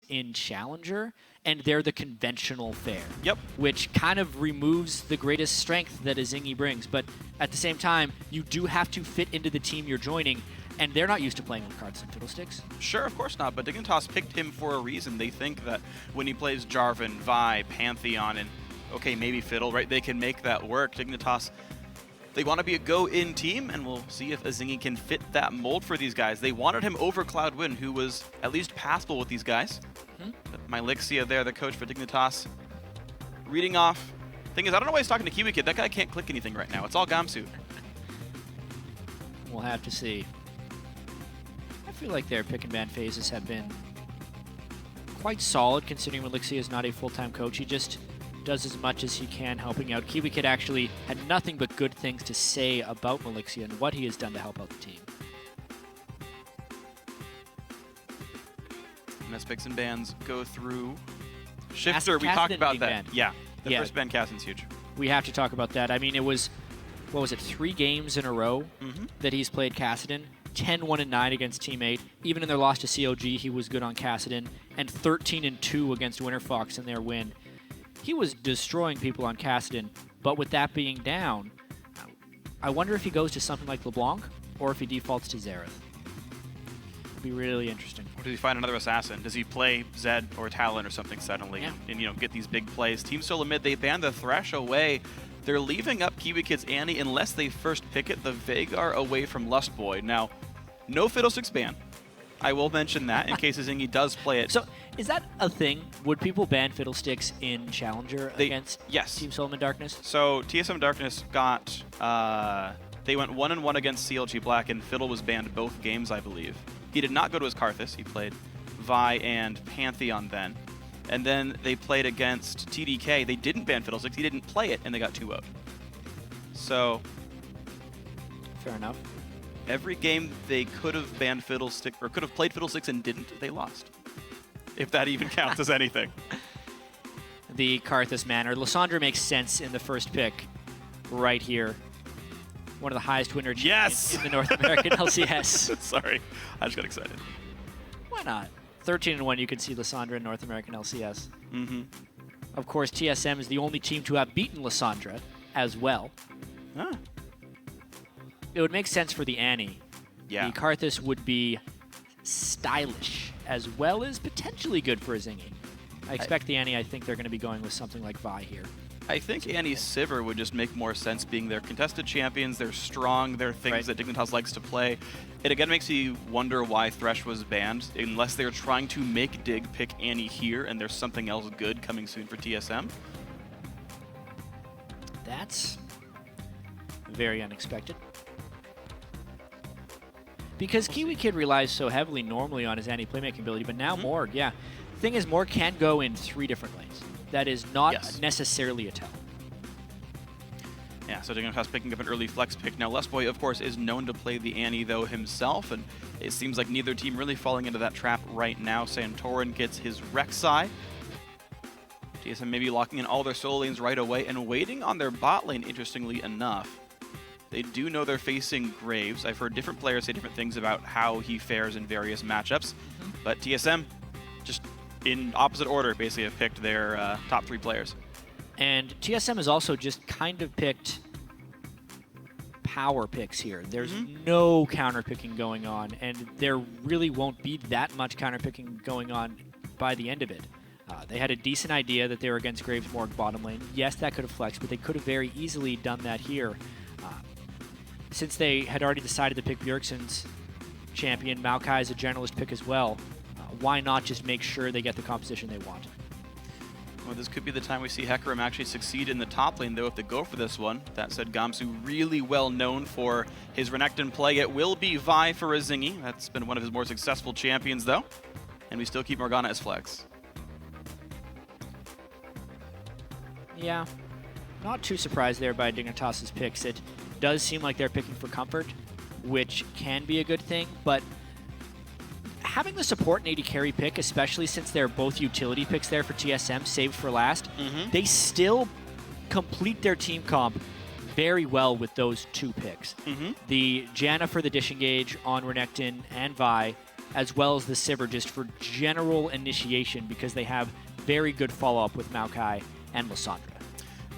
in Challenger, and they're the conventional fare. Yep. Which kind of removes the greatest strength that a Zingy brings. But at the same time, you do have to fit into the team you're joining, and they're not used to playing with cards and fiddlesticks. Sure, of course not, but Dignitas picked him for a reason. They think that when he plays Jarvan, Vi, Pantheon, and okay, maybe Fiddle, right, they can make that work. Dignitas, they want to be a go-in team, and we'll see if Azingi can fit that mold for these guys. They wanted him over Cloudwin, who was at least passable with these guys. Mylixia there, the coach for Dignitas, reading off. Thing is, I don't know why he's talking to Kiwi Kid. That guy can't click anything right now. It's all Gamsu. We'll have to see. I feel like their pick and ban phases have been quite solid, considering Mylixia is not a full-time coach. He just does as much as he can helping out. Kiwi Kid actually had nothing but good things to say about Mylixia and what he has done to help out the team. And as picks and bans go through Shifter, we talked about that. Banned. Yeah, the first ban Kassadin's huge. We have to talk about that. I mean, it was, what was it, 3 games in a row that he's played Kassadin. 10-1-9 against Team 8. Even in their loss to COG, he was good on Kassadin. And 13-2 against Winterfox in their win. He was destroying people on Kassadin, but with that being down, I wonder if he goes to something like LeBlanc or if he defaults to Xerath. It'd be really interesting. Or does he find another assassin? Does he play Zed or Talon or something suddenly and you know, get these big plays? Team SoloMid, they banned the Thresh away. They're leaving up Kiwi Kid's Annie unless they first pick it the Veigar away from Lustboy. Now, no Fiddlesticks ban. I will mention that in case Zingy does play it. So, is that a thing? Would people ban Fiddlesticks in Challenger against Team SoloMid Darkness? So, TSM Darkness got, they went 1-1 against CLG Black, and Fiddle was banned both games, I believe. He did not go to his Karthus. He played Vi and Pantheon then. And then they played against TDK. They didn't ban Fiddlesticks. He didn't play it, and they got 2-0'd. So, fair enough. Every game they could have banned Fiddlesticks, or could have played Fiddlesticks and didn't, they lost. If that even counts as anything. The Karthus manner. Lysandra makes sense in the first pick right here. One of the highest winner champions in the North American LCS. Sorry, I just got excited. Why not? 13-1, you can see Lysandra in North American LCS. Of course, TSM is the only team to have beaten Lysandra as well. It would make sense for the Annie. Yeah. The Karthus would be stylish as well as potentially good for a Zingy. I expect the Annie, I think they're going to be going with something like Vi here. I think Annie's Sivir would just make more sense being their contested champions. They're strong. They're things that Dignitas likes to play. It again makes you wonder why Thresh was banned, unless they're trying to make Dig pick Annie here and there's something else good coming soon for TSM. That's very unexpected. Because Kiwi Kid relies so heavily normally on his anti-playmaking ability, but now Morg, The thing is, Morg can go in 3 different lanes. That is not necessarily a tell. Yeah, so Dignitas picking up an early flex pick. Now, Lustboy, of course, is known to play the Annie, though, himself, and it seems like neither team really falling into that trap right now. Santorin gets his Rek'Sai. TSM maybe locking in all their solo lanes right away and waiting on their bot lane, interestingly enough. They do know they're facing Graves. I've heard different players say different things about how he fares in various matchups. But TSM, just in opposite order, basically have picked their top 3 players. And TSM has also just kind of picked power picks here. There's no counter picking going on, and there really won't be that much counter picking going on by the end of it. They had a decent idea that they were against Graves Morg bottom lane. Yes, that could have flexed, but they could have very easily done that here. Since they had already decided to pick Bjergsen's champion, Maokai is a generalist pick as well. Why not just make sure they get the composition they want? Well, this could be the time we see Hecarim actually succeed in the top lane, though, if they go for this one. That said, Gamsu really well known for his Renekton play. It will be Vi for Azingi. That's been one of his more successful champions, though. And we still keep Morgana as flex. Yeah, not too surprised there by Dignitas' picks. It does seem like they're picking for comfort, which can be a good thing, but having the support and AD carry pick, especially since they're both utility picks there for TSM, saved for last, they still complete their team comp very well with those 2 picks. The Janna for the disengage on Renekton and Vi, as well as the Sivir just for general initiation because they have very good follow-up with Maokai and Lissandra.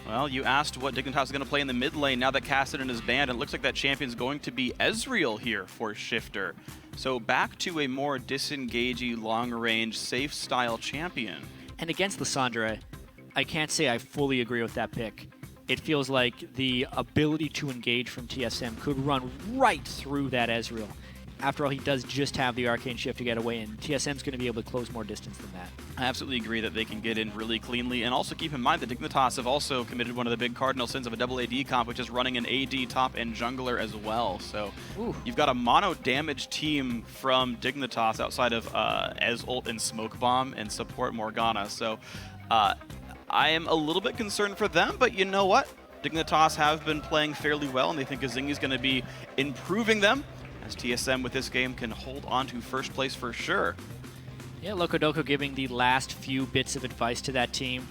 Well, you asked what Dignitas is going to play in the mid lane now that Kassadin is banned, and it looks like that champion's going to be Ezreal here for Shifter. So back to a more disengagey, long-range, safe-style champion. And against Lissandra, I can't say I fully agree with that pick. It feels like the ability to engage from TSM could run right through that Ezreal. After all, he does just have the Arcane Shift to get away, and TSM's going to be able to close more distance than that. I absolutely agree that they can get in really cleanly, and also keep in mind that Dignitas have also committed one of the big cardinal sins of a double AD comp, which is running an AD top and jungler as well. So you've got a mono damage team from Dignitas outside of Ezult and Smoke Bomb and support Morgana. So I am a little bit concerned for them, but you know what? Dignitas have been playing fairly well, and they think Azingi's going to be improving them, as TSM with this game can hold on to first place for sure. Yeah, Locodoco giving the last few bits of advice to that team.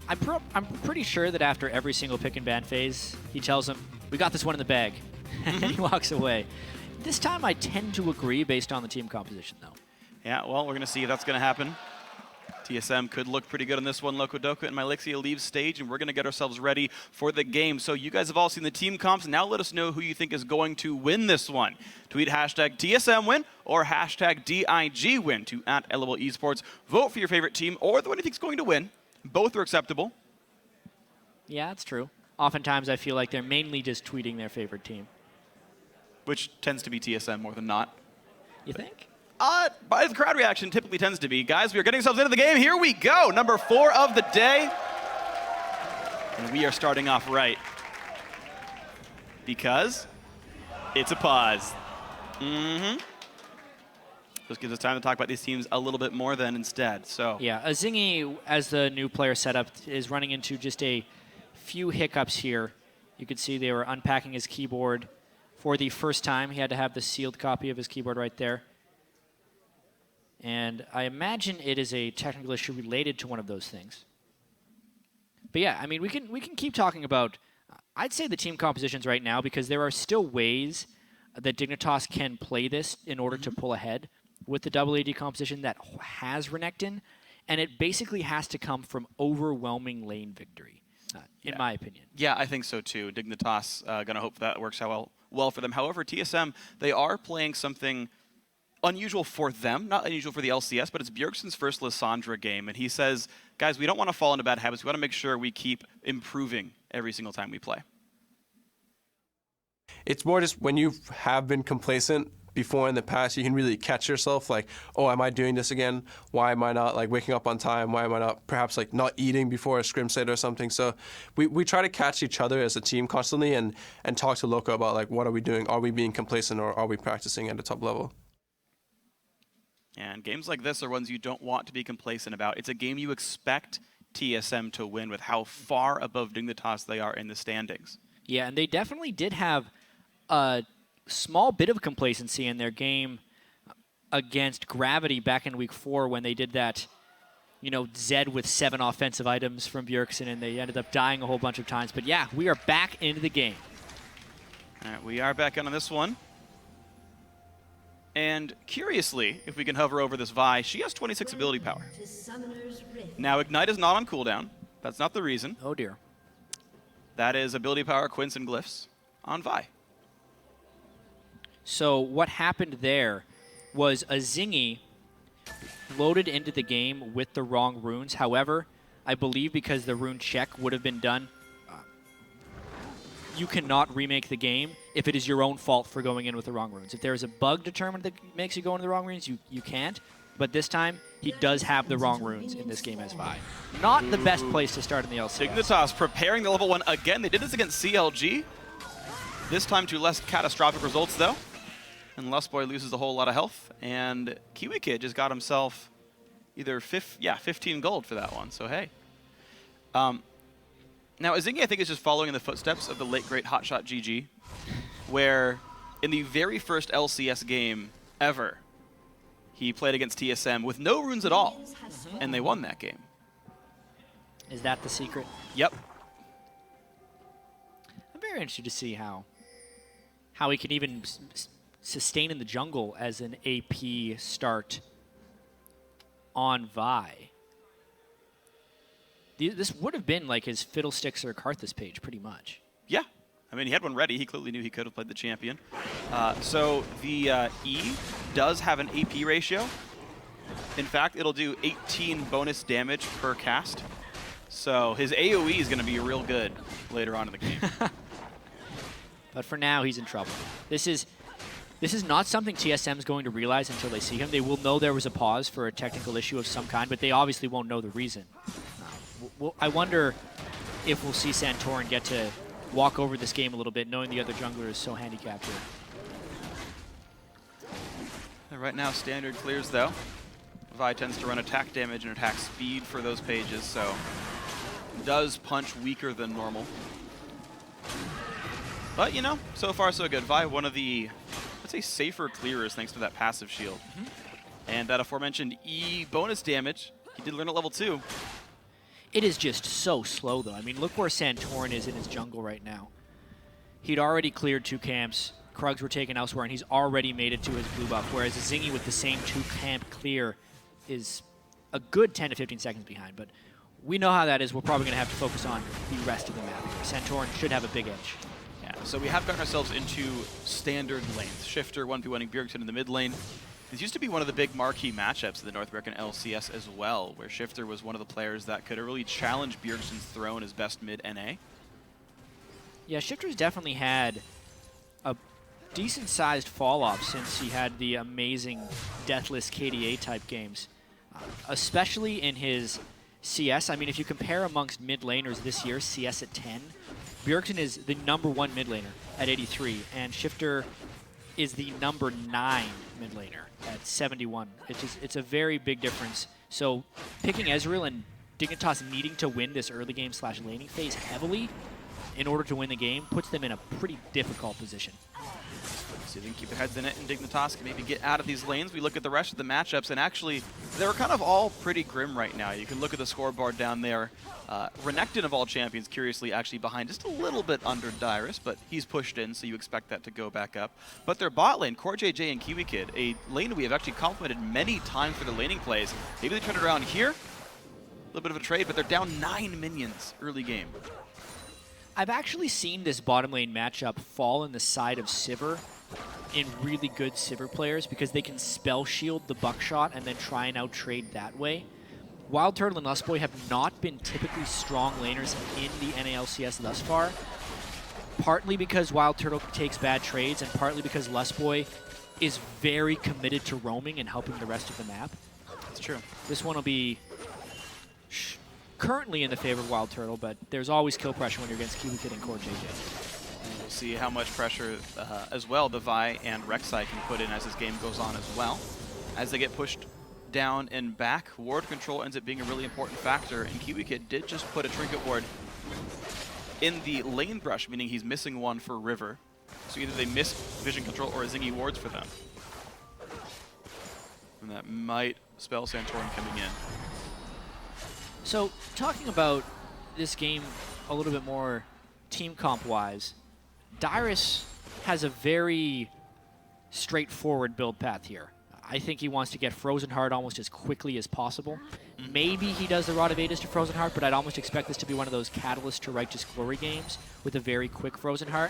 I'm pretty sure that after every single pick and ban phase, he tells them, "We got this one in the bag," and he walks away. This time I tend to agree based on the team composition, though. Yeah, well, we're going to see if that's going to happen. TSM could look pretty good on this one. Locodoco and Mylexia leave stage, and we're going to get ourselves ready for the game. So you guys have all seen the team comps. Now let us know who you think is going to win this one. Tweet hashtag TSM win or hashtag DIG win to @LOLesports. Vote for your favorite team or the one you think is going to win. Both are acceptable. Yeah, that's true. Oftentimes I feel like they're mainly just tweeting their favorite team. Which tends to be TSM more than not. You think? By the crowd reaction typically tends to be. Guys, we are getting ourselves into the game. Here we go. Number 4 of the day. And we are starting off right. Because it's a pause. This gives us time to talk about these teams a little bit more then instead. So yeah, Azingi, as the new player setup, is running into just a few hiccups here. You could see they were unpacking his keyboard for the first time. He had to have the sealed copy of his keyboard right there. And I imagine it is a technical issue related to one of those things. But yeah, I mean, we can keep talking about, I'd say the team compositions right now, because there are still ways that Dignitas can play this in order to pull ahead with the double AD composition that has Renekton, and it basically has to come from overwhelming lane victory, in my opinion. Yeah, I think so too. Dignitas gonna hope that works out well for them. However, TSM, they are playing something unusual for them, not unusual for the LCS, but it's Bjergsen's first Lissandra game, and he says, guys, we don't want to fall into bad habits. We want to make sure we keep improving every single time we play. It's more just when you have been complacent before in the past, you can really catch yourself like, oh, am I doing this again? Why am I not like waking up on time? Why am I not perhaps like not eating before a scrim set or something? So we try to catch each other as a team constantly and talk to Loco about like, what are we doing? Are we being complacent or are we practicing at a top level? And games like this are ones you don't want to be complacent about. It's a game you expect TSM to win with how far above Dignitas they are in the standings. Yeah, and they definitely did have a small bit of complacency in their game against Gravity back in week 4 when they did that, you know, Zed with 7 offensive items from Bjergsen, and they ended up dying a whole bunch of times. But yeah, we are back into the game. All right, we are back in on this one. And curiously, if we can hover over this Vi, she has 26 ability power. Now, Ignite is not on cooldown. That's not the reason. Oh, dear. That is ability power, Quints, and Glyphs on Vi. So what happened there was Azingi loaded into the game with the wrong runes. However, I believe because the rune check would have been done, you cannot remake the game if it is your own fault for going in with the wrong runes. If there is a bug determined that makes you go into the wrong runes, you can't. But this time, he does have the wrong runes in this game as Vi. Not the best place to start in the LCS. Dignitas preparing the level 1 again. They did this against CLG. This time to less catastrophic results, though. And Lustboy loses a whole lot of health. And Kiwi Kid just got himself either 15 gold for that one. So, hey. Now, Azingi, I think, is just following in the footsteps of the late, great Hotshot GG, where in the very first LCS game ever, he played against TSM with no runes at all, and they won that game. Is that the secret? Yep. I'm very interested to see how he can even sustain in the jungle as an AP start on Vi. This would have been like his Fiddlesticks or Karthus page, pretty much. Yeah. I mean, he had one ready. He clearly knew he could have played the champion. So the E does have an AP ratio. In fact, it'll do 18 bonus damage per cast. So his AoE is going to be real good later on in the game. But for now, he's in trouble. This is not something TSM is going to realize until they see him. They will know there was a pause for a technical issue of some kind, but they obviously won't know the reason. I wonder if we'll see Santorin get to walk over this game a little bit, knowing the other jungler is so handicapped here. Right now, standard clears, though. Vi tends to run attack damage and attack speed for those pages, so does punch weaker than normal. But, you know, so far so good. Vi, one of the, let's say, safer clearers thanks to that passive shield. And that aforementioned E bonus damage, he did learn at level 2. It is just so slow, though. I mean, look where Santorin is in his jungle right now. He'd already cleared 2 camps. Krugs were taken elsewhere, and he's already made it to his blue buff, whereas Zingy with the same 2-camp clear is a good 10 to 15 seconds behind. But we know how that is. We're probably going to have to focus on the rest of the map. Santorin should have a big edge. Yeah, so we have gotten ourselves into standard lanes. Shifter 1v1ing Bjergsen in the mid lane. This used to be one of the big marquee matchups in the North American LCS as well, where Shifter was one of the players that could really challenge Bjergsen's throne as best mid NA. Yeah, Shifter's definitely had a decent-sized fall-off since he had the amazing Deathless KDA type games, especially in his CS. I mean, if you compare amongst mid laners this year, CS at 10, Bjergsen is the #1 mid laner at 83, and Shifter is the #9 mid laner at 71. It's a very big difference. So picking Ezreal and Dignitas needing to win this early game / laning phase heavily in order to win the game puts them in a pretty difficult position. So they can keep their heads in it, and Dignitas can maybe get out of these lanes. We look at the rest of the matchups, and actually, they're kind of all pretty grim right now. You can look at the scoreboard down there. Renekton of all champions, curiously, actually behind just a little bit under Dyrus, but he's pushed in, so you expect that to go back up. But their bot lane, CoreJJ and Kiwi Kid, a lane we have actually complimented many times for their laning plays. Maybe they turn it around here. A little bit of a trade, but they're down 9 minions early game. I've actually seen this bottom lane matchup fall in the side of Sivir in really good Sivir players because they can spell shield the buckshot and then try and out-trade that way. Wild Turtle and Lustboy have not been typically strong laners in the NALCS thus far, partly because Wild Turtle takes bad trades and partly because Lustboy is very committed to roaming and helping the rest of the map. That's true. This one will be currently in the favor of Wild Turtle, but there's always kill pressure when you're against Kiwi Kid and CoreJJ. We'll see how much pressure as well the Vi and Rek'Sai can put in as this game goes on as well. As they get pushed down and back, ward control ends up being a really important factor, and Kiwi Kid did just put a trinket ward in the lane brush, meaning he's missing one for River. So either they miss vision control or Zingy wards for them. And that might spell Santorin coming in. So, talking about this game a little bit more team comp-wise, Dyrus has a very straightforward build path here. I think he wants to get Frozen Heart almost as quickly as possible. Maybe he does the Rod of Aegis to Frozen Heart, but I'd almost expect this to be one of those Catalyst to Righteous Glory games with a very quick Frozen Heart.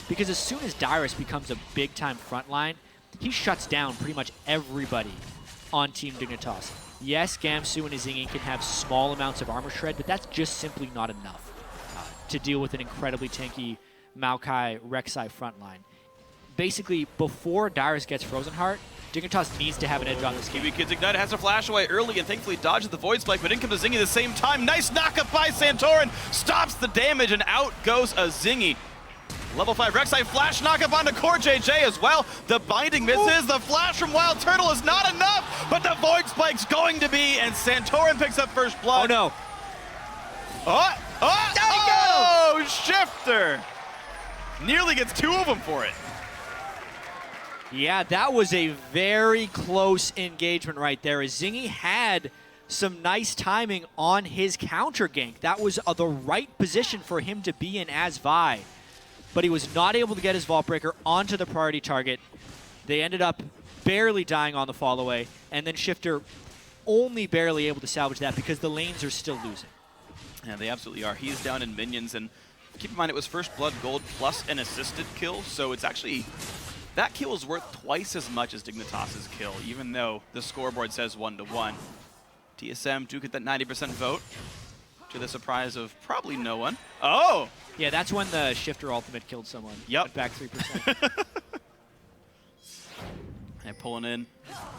Because as soon as Dyrus becomes a big-time frontline, he shuts down pretty much everybody on Team Dignitas. Yes, Gamsu and Zingy can have small amounts of armor shred, but that's just simply not enough to deal with an incredibly tanky Maokai Rek'Sai frontline. Basically, before Dyrus gets Frozen Heart, Dignitas needs to have an edge on this game. Kiwi Kid's Ignite has to flash away early and thankfully dodges the Void Spike, but in comes a Zingy at the same time. Nice knock-up by Santorin. Stops the damage, and out goes a Zingy. Level 5 Rek'Sai flash knock-up onto CoreJJ as well. The binding misses. The flash from Wild Turtle is not enough, but the Void Spike's going to be, and Santorin picks up first blood. Oh, no. Oh, Shifter! Nearly gets 2 of them for it. Yeah, that was a very close engagement right there. Zingy had some nice timing on his counter gank. That was the right position for him to be in as Vi. But he was not able to get his Vault Breaker onto the priority target. They ended up barely dying on the fall away, and then Shifter only barely able to salvage that because the lanes are still losing. Yeah, they absolutely are. He's down in minions, and keep in mind it was first blood gold plus an assisted kill, so it's actually, that kill is worth twice as much as Dignitas' kill, even though the scoreboard says 1-1. TSM do get that 90% vote, to the surprise of probably no one. Oh! Yeah, that's when the Shifter ultimate killed someone. Yep. Went back 3%. And pulling in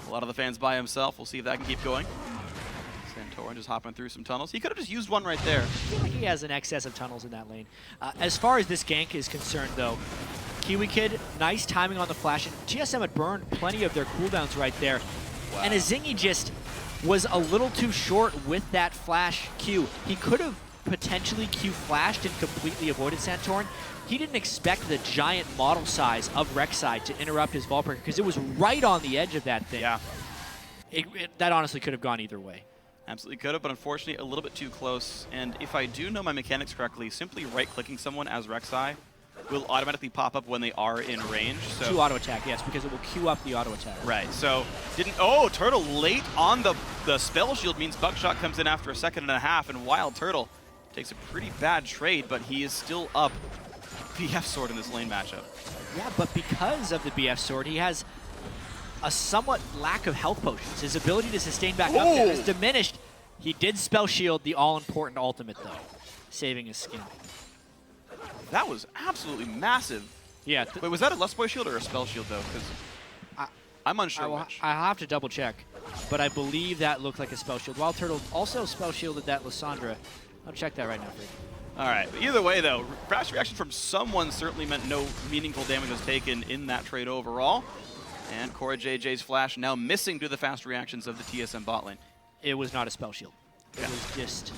a lot of the fans by himself. We'll see if that can keep going. Santorin just hopping through some tunnels. He could have just used one right there. I feel like he has an excess of tunnels in that lane. As far as this gank is concerned, though, Kiwi Kid, nice timing on the flash. And TSM had burned plenty of their cooldowns right there. Wow. And Azingi just was a little too short with that flash Q. He could have potentially Q flashed and completely avoided Santorin. He didn't expect the giant model size of Rek'Sai to interrupt his Vault Breaker because it was right on the edge of that thing. Yeah. That honestly could have gone either way. Absolutely could have, but unfortunately a little bit too close. And if I do know my mechanics correctly, simply right-clicking someone as Rek'Sai will automatically pop up when they are in range. So To auto attack, yes, because it will queue up the auto attack. right, so oh, Turtle late on the spell shield means Buckshot comes in after a second and a half, and Wild Turtle takes a pretty bad trade, but he is still up BF sword in this lane matchup. Yeah, but because of the BF sword, he has a somewhat lack of health potions. His ability to sustain back up there is diminished. He did spell shield the all-important ultimate, though, saving his skin. That was absolutely massive. Yeah. Wait, was that a Lust Boy shield or a spell shield, though? Because I'm unsure which. I'll have to double check, but I believe that looked like a spell shield. Wild Turtle also spell shielded that Lysandra. I'll check that right now for you. All right, but either way, though, fast reaction from someone certainly meant no meaningful damage was taken in that trade overall. And Cora JJ's flash now missing due to the fast reactions of the TSM bot lane. It was not a spell shield. It Yeah. was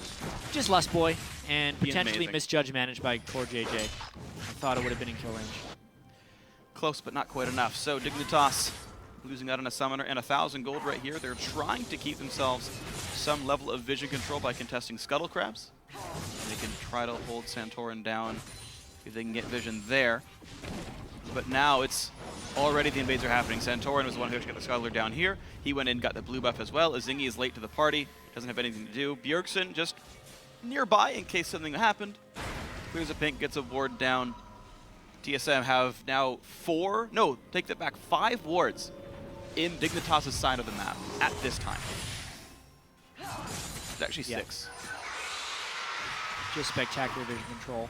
just Lust Boy and Be potentially amazing. misjudge managed by Core JJ. I thought it would have been in kill range. Close, but not quite enough. So Dignitas losing out on a summoner and 1,000 gold right here. They're trying to keep themselves some level of vision control by contesting Scuttle Crabs. And they can try to hold Santorin down if they can get vision there. But now it's already the invades are happening. Santorin was the one who got the Scuttler down here. He went in, got the blue buff as well. Azingi is late to the party, doesn't have anything to do. Bjergsen just nearby in case something happened. Clears a pink, gets a ward down. TSM have now 5 wards in Dignitas' side of the map at this time. It's actually 6. Just spectacular vision control.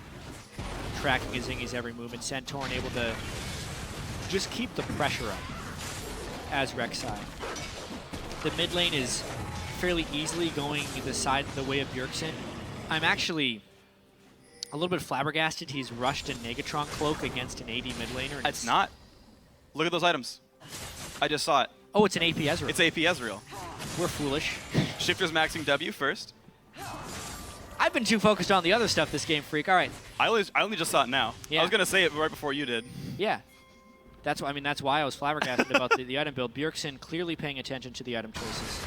Tracking Azingi's every movement. Santorin able to just keep the pressure up as Rek'Sai. The mid lane is fairly easily going the way of Bjergsen. I'm actually a little bit flabbergasted he's rushed a Negatron cloak against an AD mid laner. And It's not. Look at those items. I just saw it. Oh, it's an AP Ezreal. It's AP Ezreal. We're foolish. Shifter's maxing W first. I've been too focused on the other stuff this game, Freak. All right. I only just saw it now. Yeah. I was going to say it right before you did. Yeah. That's why I was flabbergasted about the item build. Bjergsen clearly paying attention to the item choices.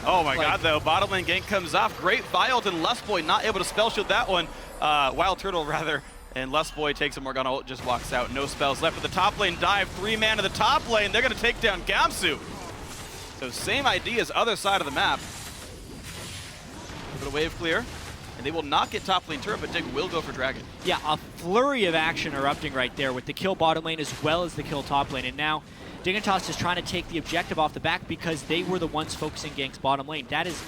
Oh my god, though. Bottom lane gank comes off. Great Vialt and Lustboy not able to spell shield that one. Wild Turtle, rather. And Lustboy takes a Morgana ult, just walks out. No spells left. But the top lane dive. 3-man to the top lane. They're going to take down Gamsu. So same idea as other side of the map. Bit of wave clear. And they will not get top lane turret, but Dig will go for Dragon. Yeah, a flurry of action erupting right there with the kill bottom lane as well as the kill top lane. And now Dignitas is trying to take the objective off the back because they were the ones focusing ganks bottom lane. That is,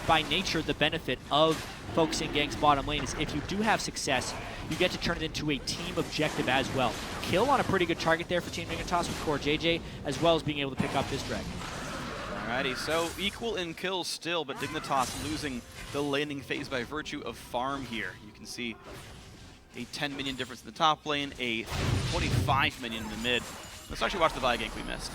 by nature, the benefit of focusing ganks bottom lane is if you do have success, you get to turn it into a team objective as well. Kill on a pretty good target there for Team Dignitas with Core JJ, as well as being able to pick up this Dragon. Alrighty, so equal in kills still, but Dignitas losing the laning phase by virtue of farm here. You can see a 10 minion difference in the top lane, a 25 minion in the mid. Let's actually watch the Vi gank we missed.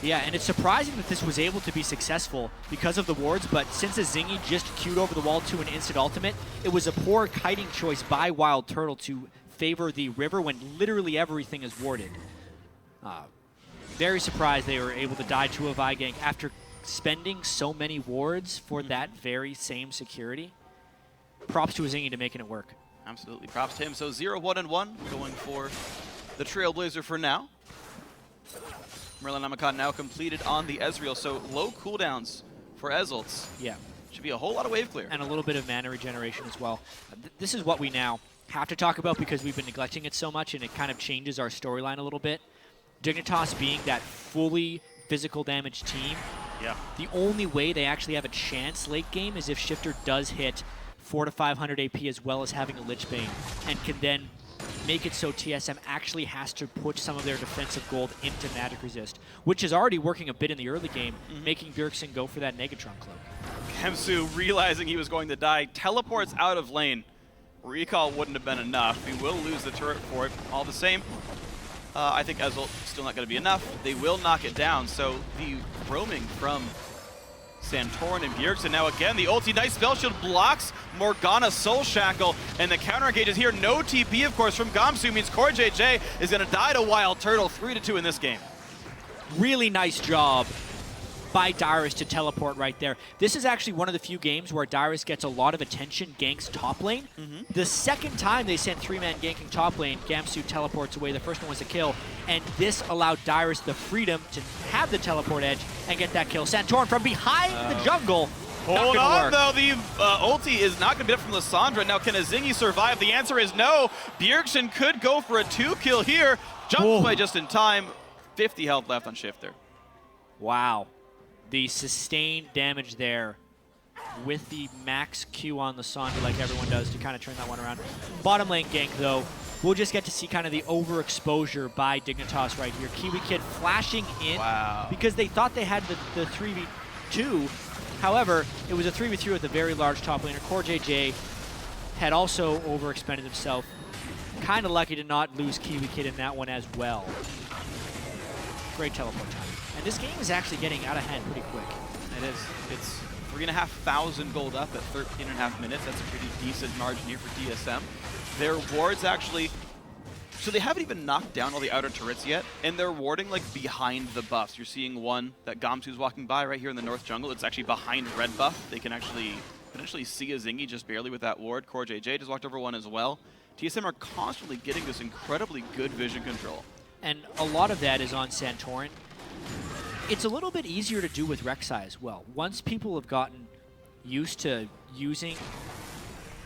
Yeah, and it's surprising that this was able to be successful because of the wards, but since Azingi just queued over the wall to an instant ultimate, it was a poor kiting choice by Wild Turtle to favor the river when literally everything is warded. Very surprised they were able to die to a Vi gank after spending so many wards for that very same security. Props to Azingi to making it work. Absolutely, props to him. So 0-1-1 going for the Trailblazer for now. Merlin Namakan now completed on the Ezreal, so low cooldowns for Ezreals. Yeah. Should be a whole lot of wave clear. And a little bit of mana regeneration as well. This is what we now have to talk about because we've been neglecting it so much, and it kind of changes our storyline a little bit. Dignitas being that fully physical damage team, Yeah. the only way they actually have a chance late game is if Shifter does hit 400 to 500 AP as well as having a Lich Bane, and can then make it so TSM actually has to put some of their defensive gold into Magic Resist, which is already working a bit in the early game, making Bjergsen go for that Negatron Cloak. Kemsu, realizing he was going to die, teleports out of lane. Recall wouldn't have been enough. We will lose the turret for it. All the same, I think Ezreal still not going to be enough. They will knock it down. So the roaming from Santorin and Bjergsen. Now again, the ulti, nice spell shield blocks Morgana Soul Shackle, and the counter engage is here. No TP, of course, from Gamsu means Core JJ is going to die to Wild Turtle. 3-2 in this game. Really nice job by Dyrus to teleport right there. This is actually one of the few games where Dyrus gets a lot of attention, ganks top lane. The second time they sent 3-man ganking top lane, Gamsu teleports away. The first one was a kill, and this allowed Dyrus the freedom to have the teleport edge and get that kill. Santorin from behind the jungle. Hold on, though. The ulti is not going to be up from Lissandra. Now, can Azingi survive? The answer is no. Bjergsen could go for a 2-kill here. Jumps by just in time. 50 health left on Shifter. Wow. The sustained damage there with the max Q on Lissandra like everyone does to kind of turn that one around. Bottom lane gank, though, we'll just get to see kind of the overexposure by Dignitas right here. Kiwi Kid flashing in because they thought they had the 3v2. However, it was a 3v3 with a very large top laner. Core JJ had also overexpended himself. Kind of lucky to not lose Kiwi Kid in that one as well. Great teleport time. And this game is actually getting out of hand pretty quick. It is. It's 3,500 gold up at 13.5 minutes. That's a pretty decent margin here for TSM. Their wards actually, so they haven't even knocked down all the outer turrets yet, and they're warding like behind the buffs. You're seeing one that Gamsu's walking by right here in the north jungle. It's actually behind red buff. They can actually potentially see Azingi just barely with that ward. Core JJ just walked over one as well. TSM are constantly getting this incredibly good vision control. And a lot of that is on Santorin. It's a little bit easier to do with Rek'Sai as well. Once people have gotten used to using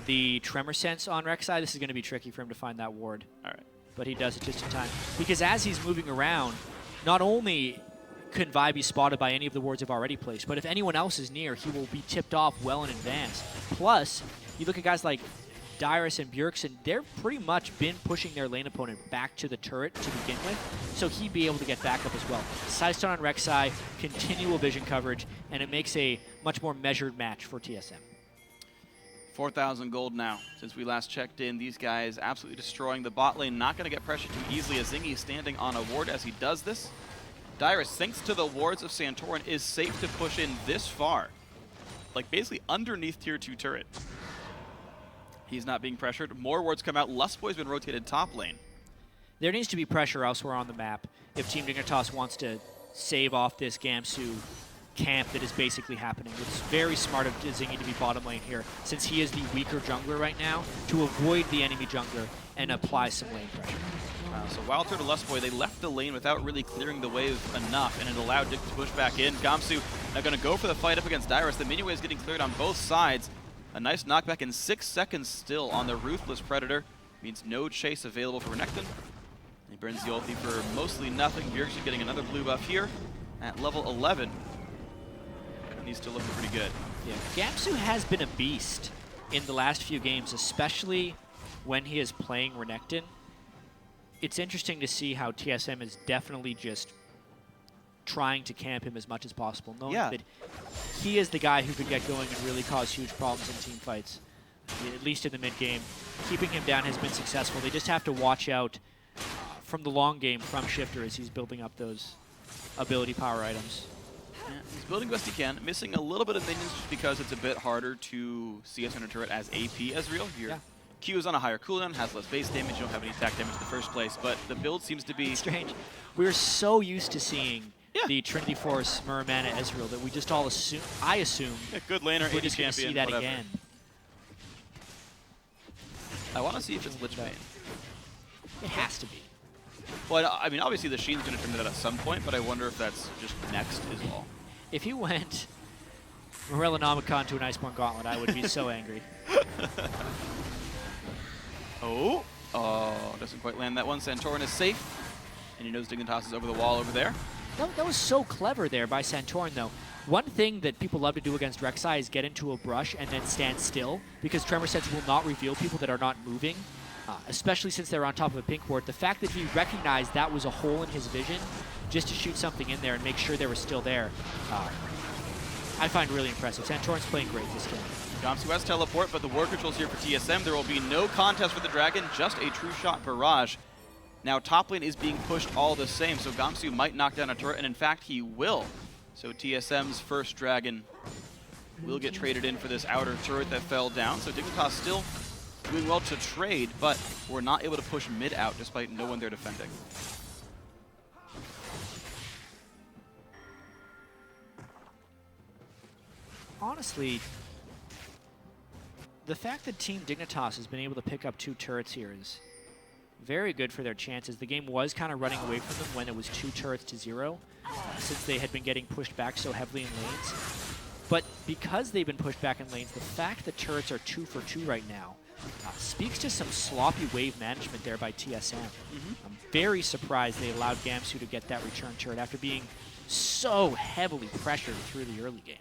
the Tremor Sense on Rek'Sai, this is going to be tricky for him to find that ward. All right. But he does it just in time. Because as he's moving around, not only can Vi be spotted by any of the wards they've already placed, but if anyone else is near, he will be tipped off well in advance. Plus, you look at guys like Dyrus and Bjergsen, they're pretty much been pushing their lane opponent back to the turret to begin with, so he'd be able to get back up as well. Sidestone on Rek'Sai, continual vision coverage, and it makes a much more measured match for TSM. 4,000 gold now. Since we last checked in, these guys absolutely destroying the bot lane. Not going to get pressured too easily. Azingi standing on a ward as he does this. Dyrus, thanks to the wards of Santorin, is safe to push in this far. Like basically underneath tier 2 turret. He's not being pressured. More wards come out. Lustboy's been rotated top lane. There needs to be pressure elsewhere on the map if Team Dignitas wants to save off this Gamsu camp that is basically happening. It's very smart of Azingi to be bottom lane here, since he is the weaker jungler right now, to avoid the enemy jungler and apply some lane pressure. So Wild Turtle Lustboy, they left the lane without really clearing the wave enough, and it allowed Dick to push back in. Gamsu now going to go for the fight up against Dyrus. The minion wave is getting cleared on both sides. A nice knockback in 6 seconds still on the Ruthless Predator. Means no chase available for Renekton. He burns the ulti for mostly nothing. Bjergsen getting another blue buff here at level 11. And he's still looking pretty good. Yeah, Gamsu has been a beast in the last few games, especially when he is playing Renekton. It's interesting to see how TSM is definitely just trying to camp him as much as possible, knowing that he is the guy who could get going and really cause huge problems in team fights, at least in the mid-game. Keeping him down has been successful. They just have to watch out from the long game from Shifter as he's building up those ability power items. Yeah, he's building best he can, missing a little bit of minions just because it's a bit harder to CS under turret as AP Ezreal. Your Q is on a higher cooldown, has less base damage, you don't have any attack damage in the first place, but the build seems to be strange. We're so used to seeing the Trinity Force Muramana Ezreal that we just all assume, I assume, good laner, we're AD just going to champion, see that whatever. again. I want to see if it's Lich Bane. It has to be. Well, I mean, obviously the Sheen's going to turn that at some point, but I wonder if that's just next is all. If he went Morella Nomicon to an Iceborne Gauntlet, I would be so angry. Oh, doesn't quite land that one. Santorin is safe, and he knows Dignitas is over the wall over there. That was so clever there by Santorin, though. One thing that people love to do against Rek'Sai is get into a brush and then stand still, because Tremor Sense will not reveal people that are not moving, especially since they're on top of a pink ward. The fact that he recognized that was a hole in his vision just to shoot something in there and make sure they were still there, I find really impressive. Santorin's playing great this game. Gamsu has teleport, but the War Control's here for TSM. There will be no contest for the Dragon, just a true shot barrage. Now top lane is being pushed all the same, so Gamsu might knock down a turret, and in fact he will. So TSM's first Dragon will get traded in for this outer turret that fell down. So Dignitas still doing well to trade, but we're not able to push mid out despite no one there defending. Honestly, the fact that Team Dignitas has been able to pick up 2 turrets here is very good for their chances. The game was kind of running away from them when it was 2 turrets to 0, since they had been getting pushed back so heavily in lanes. But because they've been pushed back in lanes, the fact that turrets are 2 for 2 right now speaks to some sloppy wave management there by TSM. I'm very surprised they allowed Gamsu to get that return turret after being so heavily pressured through the early game.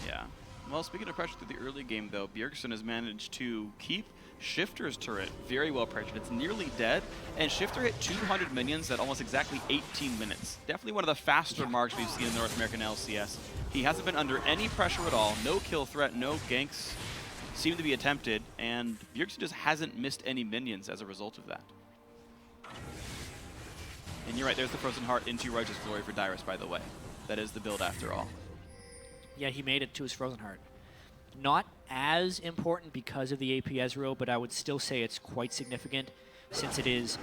Yeah. Well, speaking of pressure through the early game, though, Bjergsen has managed to keep Shifter's turret very well pressured. It's nearly dead, and Shifter hit 200 minions at almost exactly 18 minutes. Definitely one of the faster marks we've seen in the North American LCS. He hasn't been under any pressure at all. No kill threat, no ganks seem to be attempted, and Bjergsen just hasn't missed any minions as a result of that. And you're right, there's the Frozen Heart into Righteous Glory for Dyrus, by the way. That is the build after all. Yeah, he made it to his Frozen Heart. Not as important because of the AP Ezreal, but I would still say it's quite significant, since it is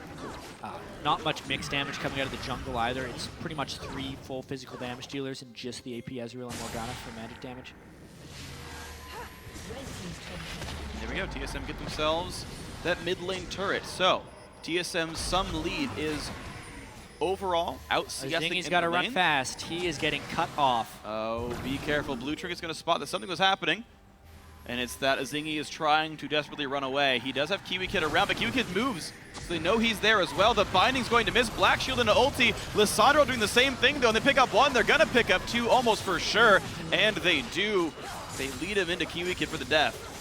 not much mixed damage coming out of the jungle either. It's pretty much 3 full physical damage dealers and just the AP Ezreal and Morgana for magic damage. There we go, TSM get themselves that mid lane turret. So, TSM's some lead is overall out CS-ing He's got to run fast. He is getting cut off. Oh, be careful. Blue Trinket is going to spot that something was happening. And it's that Azingi is trying to desperately run away. He does have Kiwi Kid around, but Kiwi Kid moves, so they know he's there as well. The binding's going to miss. Black Shield into ulti. Lissandro doing the same thing, though, and they pick up 1. They're going to pick up 2 almost for sure, and they do. They lead him into Kiwi Kid for the death.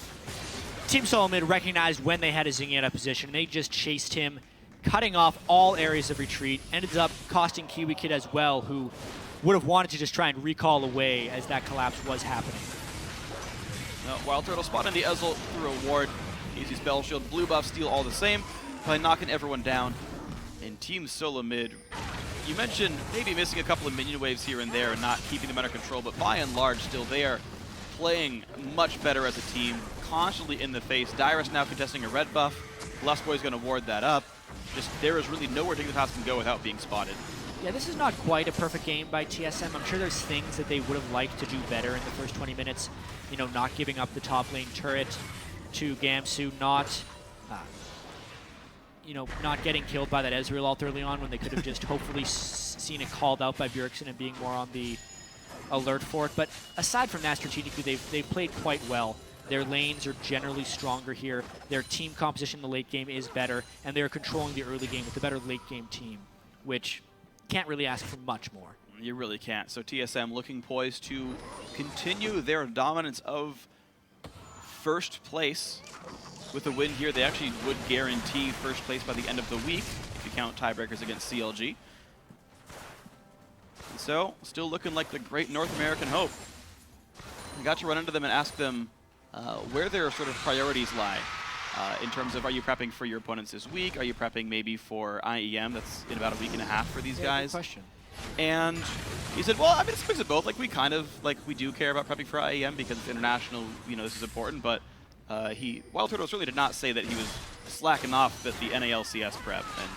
Team SoloMid recognized when they had Azingi out of position. They just chased him, cutting off all areas of retreat. Ended up costing Kiwi Kid as well, who would have wanted to just try and recall away as that collapse was happening. Wild Turtle spotting the Ezreal through a ward. Easy spell shield, blue buff, steal all the same by knocking everyone down. And Team SoloMid, you mentioned maybe missing a couple of minion waves here and there and not keeping them under control, but by and large still they are playing much better as a team, constantly in the face. Dyrus now contesting a red buff. Lustboy's going to ward that up. Just there is really nowhere Dignitas can go without being spotted. Yeah, this is not quite a perfect game by TSM. I'm sure there's things that they would have liked to do better in the first 20 minutes. You know, not giving up the top lane turret to Gamsu, not getting killed by that Ezreal ult early on when they could have just hopefully seen it called out by Bjergsen and being more on the alert for it. But aside from that, strategically, they've played quite well. Their lanes are generally stronger here. Their team composition in the late game is better, and they're controlling the early game with a better late game team, which can't really ask for much more. You really can't. So TSM looking poised to continue their dominance of first place. With a win here, they actually would guarantee first place by the end of the week, if you count tiebreakers against CLG. And so, still looking like the great North American hope. We got to run into them and ask them where their sort of priorities lie. In terms of, are you prepping for your opponents this week? Are you prepping maybe for IEM? That's in about a week and a half for these guys. Good question. And he said, well, I mean, it's a mix of both. Like, we do care about prepping for IEM because it's international, you know, this is important, but Wild Turtle certainly did not say that he was slacking off at the NALCS prep. And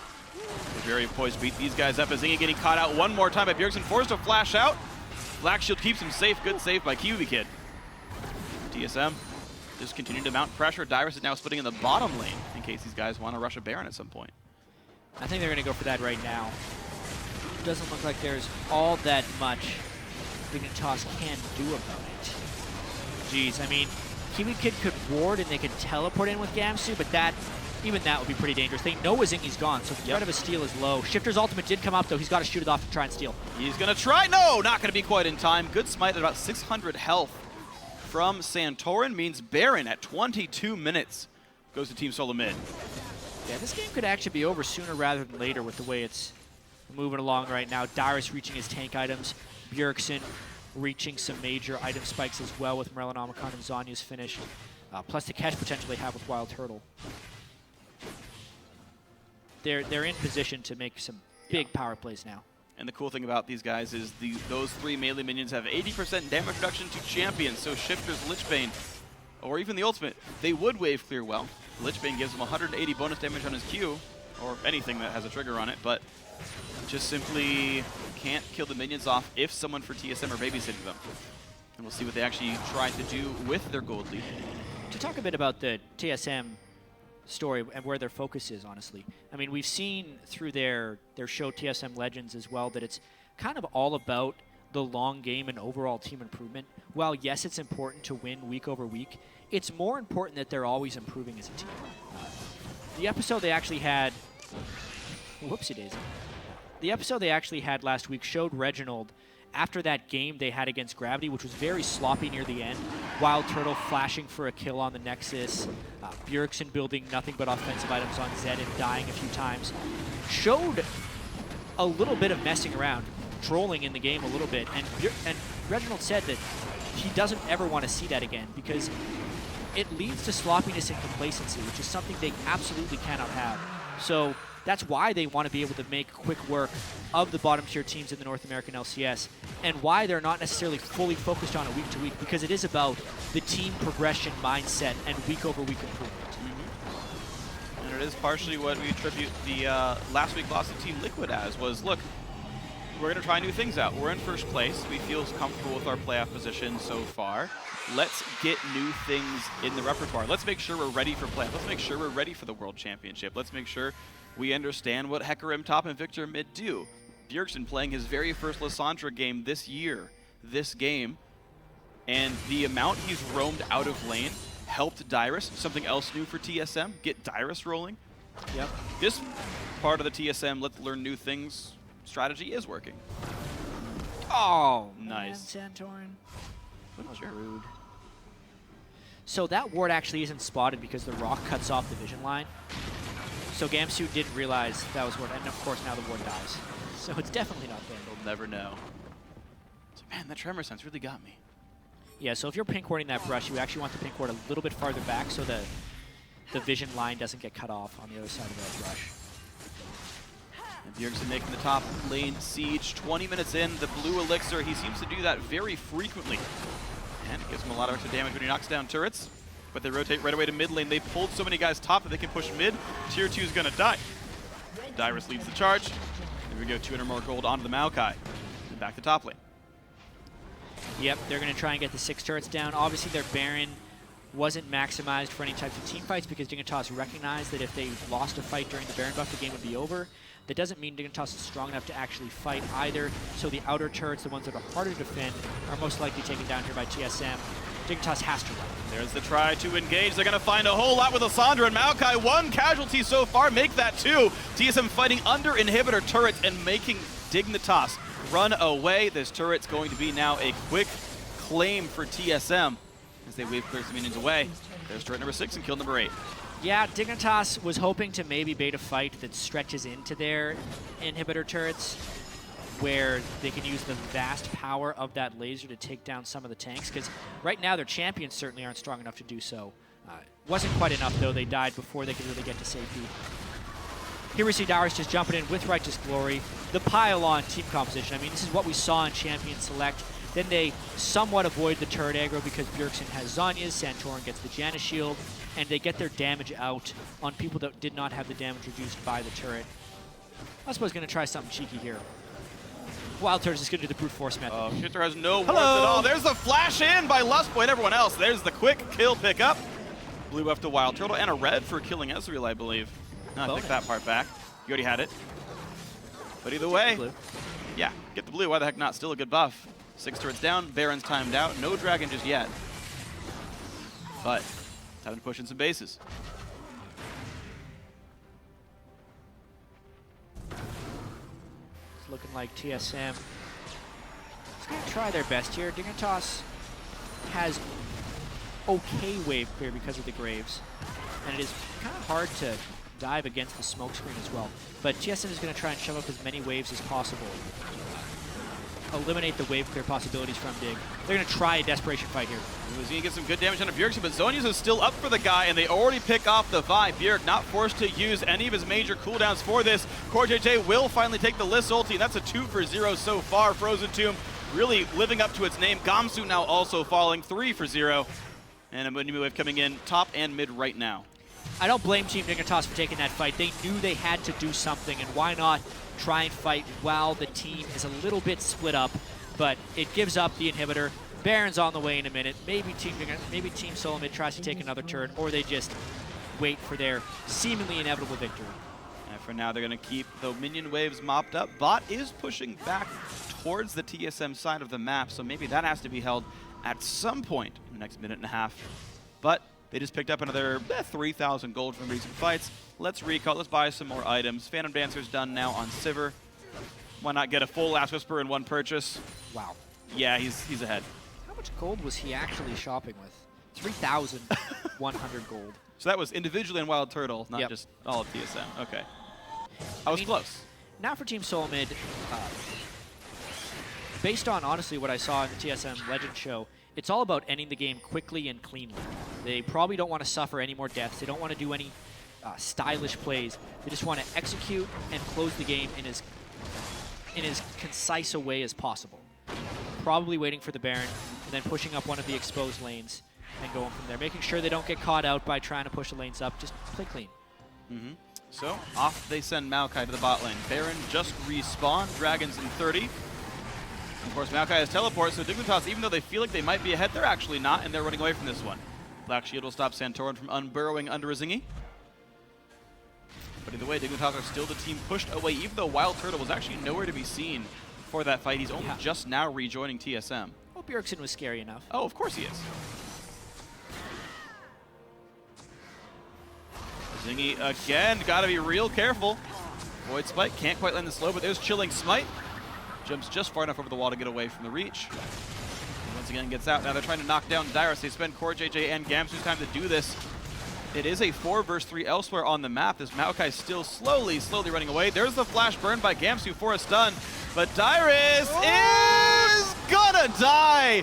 we're very poised to beat these guys up. Azingi getting caught out one more time by Bjergsen, forced to flash out. Black Shield keeps him safe. Good save by Kiwi Kid. TSM just continue to mount pressure. Dyrus is now splitting in the bottom lane in case these guys want to rush a Baron at some point. I think they're going to go for that right now. Doesn't look like there's all that much Dignitas can do about it. Jeez, I mean, Kiwi Kid could ward and they could teleport in with Gamsu, but even that would be pretty dangerous. They know Azingi's gone, so the threat of a steal is low. Shifter's ultimate did come up, though. He's got to shoot it off to try and steal. He's going to try. No, not going to be quite in time. Good smite at about 600 health from Santorin means Baron at 22 minutes goes to Team SoloMid. Yeah, this game could actually be over sooner rather than later with the way it's moving along right now. Dyrus reaching his tank items. Bjergsen reaching some major item spikes as well with Morellonomicon and Zonya's finished. Plus the catch potentially have with Wild Turtle. They're in position to make some big power plays now. And the cool thing about these guys is those 3 melee minions have 80% damage reduction to champions. So Shifter's Lichbane, or even the ultimate, they would wave clear well. Lichbane gives him 180 bonus damage on his Q, or anything that has a trigger on it, but just simply can't kill the minions off if someone for TSM are babysitting them. And we'll see what they actually try to do with their gold lead. To talk a bit about the TSM story and where their focus is, honestly. I mean, we've seen through their show TSM Legends as well that it's kind of all about the long game and overall team improvement. While yes, it's important to win week over week, it's more important that they're always improving as a team. The episode they actually had, whoopsie daisy. The episode they actually had last week showed Reginald after that game they had against Gravity, which was very sloppy near the end. Wild Turtle flashing for a kill on the Nexus. Bjergsen building nothing but offensive items on Zed and dying a few times. Showed a little bit of messing around, trolling in the game a little bit. And Reginald said that he doesn't ever want to see that again because it leads to sloppiness and complacency, which is something they absolutely cannot have. So that's why they want to be able to make quick work of the bottom tier teams in the North American LCS and why they're not necessarily fully focused on it week to week, because it is about the team progression mindset and week over week improvement. And it is partially what we attribute the last week loss to Team Liquid as was, look, we're going to try new things out. We're in first place. We feel comfortable with our playoff position so far. Let's get new things in the repertoire. Let's make sure we're ready for playoff. Let's make sure we're ready for the World Championship. Let's make sure we understand what Hecarim top and Victor mid do. Bjergsen playing his very first Lissandra game this year, this game, and the amount he's roamed out of lane helped Dyrus, something else new for TSM, get Dyrus rolling. Yep. This part of the TSM let's learn new things strategy is working. Oh, nice. Man, Santorin. That was rude. So that ward actually isn't spotted because the rock cuts off the vision line. So Gamsu did realize that was ward, and of course now the ward dies. So it's definitely not there. They'll never know. So man, that tremor sense really got me. Yeah, so if you're pink warding that brush, you actually want the pink ward a little bit farther back so the vision line doesn't get cut off on the other side of that brush. And Bjergsen making the top lane siege. 20 minutes in, the blue elixir, he seems to do that very frequently. And it gives him a lot of extra damage when he knocks down turrets. But they rotate right away to mid lane. They pulled so many guys top that they can push mid. Tier 2 is going to die. Dyrus leads the charge. There we go, 200 more gold onto the Maokai. And back to top lane. Yep, they're going to try and get the 6 turrets down. Obviously, their Baron wasn't maximized for any types of team fights because Dignitas recognized that if they lost a fight during the Baron buff, the game would be over. That doesn't mean Dignitas is strong enough to actually fight either. So the outer turrets, the ones that are harder to defend, are most likely taken down here by TSM. Dignitas has to run. There's the try to engage. They're going to find a whole lot with Lissandra and Maokai. 1 casualty so far, make that 2. TSM fighting under inhibitor turrets and making Dignitas run away. This turret's going to be now a quick claim for TSM as they wave clear some minions away. There's turret number 6 and kill number 8. Yeah, Dignitas was hoping to maybe bait a fight that stretches into their inhibitor turrets where they can use the vast power of that laser to take down some of the tanks, because right now their champions certainly aren't strong enough to do so. Wasn't quite enough, though. They died before they could really get to safety. Here we see Dyrus just jumping in with Righteous Glory. The pile-on team composition. I mean, this is what we saw in Champion Select. Then they somewhat avoid the turret aggro because Bjergsen has Zonya's, Santorin gets the Janus shield, and they get their damage out on people that did not have the damage reduced by the turret. I suppose going to try something cheeky here. Wild Turtle is going to do the brute force method. Shifter has no warmth at all. There's the flash in by Lustboy and everyone else. There's the quick kill pickup. Blue buff to Wild Turtle and a red for killing Ezreal, I believe. No, I take that part back. You already had it. But either way, Blue. yeah, get the blue. Why the heck not? Still a good buff. 6 turrets down. Baron's timed out. No dragon just yet. But time to push in some bases. It's looking like TSM is going to try their best here. Dignitas has okay wave clear because of the Graves, and it is kind of hard to dive against the smoke screen as well. But TSM is going to try and shove up as many waves as possible. Eliminate the wave clear possibilities from Dig. They're going to try a desperation fight here. He's going to get some good damage on Bjergsen, but Zonius is still up for the guy, and they already pick off the Vi. Bjerg not forced to use any of his major cooldowns for this. CoreJJ will finally take the Liss ulti, and that's a 2 for 0 so far. Frozen Tomb really living up to its name. Gamsu now also falling 3 for 0. And a new wave coming in top and mid right now. I don't blame Team Dignitas for taking that fight. They knew they had to do something, and why not try and fight while the team is a little bit split up, but it gives up the inhibitor. Baron's on the way in a minute. Maybe Team SoloMid tries to take another turn, or they just wait for their seemingly inevitable victory. And for now, they're going to keep the minion waves mopped up. Bot is pushing back towards the TSM side of the map, so maybe that has to be held at some point in the next minute and a half. But they just picked up another 3,000 gold from recent fights. Let's recall, let's buy some more items. Phantom Dancer's done now on Sivir. Why not get a full Last Whisper in one purchase? Wow. Yeah, he's ahead. How much gold was he actually shopping with? 3,100 gold. So that was individually in Wild Turtle, not just all of TSM. Okay. I was close. Now for Team SoloMid, based on, honestly, what I saw in the TSM Legend show, it's all about ending the game quickly and cleanly. They probably don't want to suffer any more deaths. They don't want to do any stylish plays. They just want to execute and close the game in as concise a way as possible. Probably waiting for the Baron, and then pushing up one of the exposed lanes and going from there. Making sure they don't get caught out by trying to push the lanes up. Just play clean. So off they send Maokai to the bot lane. Baron just respawned. Dragons in 30. Of course, Maokai has teleport, so Dignitas, even though they feel like they might be ahead, they're actually not, and they're running away from this one. Black Shield will stop Santorin from unburrowing under a Zingy. But either way, Dignitas are still the team pushed away, even though Wild Turtle was actually nowhere to be seen for that fight. He's only just now rejoining TSM. Oh, Bjergsen was scary enough. Oh, of course he is. Zingy again, gotta be real careful. Void Spike can't quite land the slow, but there's Chilling Smite. Jumps just far enough over the wall to get away from the reach. And once again gets out. Now they're trying to knock down Dyrus. They spend CoreJJ and Gamsu's time to do this. It is a 4 versus 3 elsewhere on the map. This Maokai still slowly running away. There's the flash burn by Gamsu for a stun. But Dyrus is gonna die!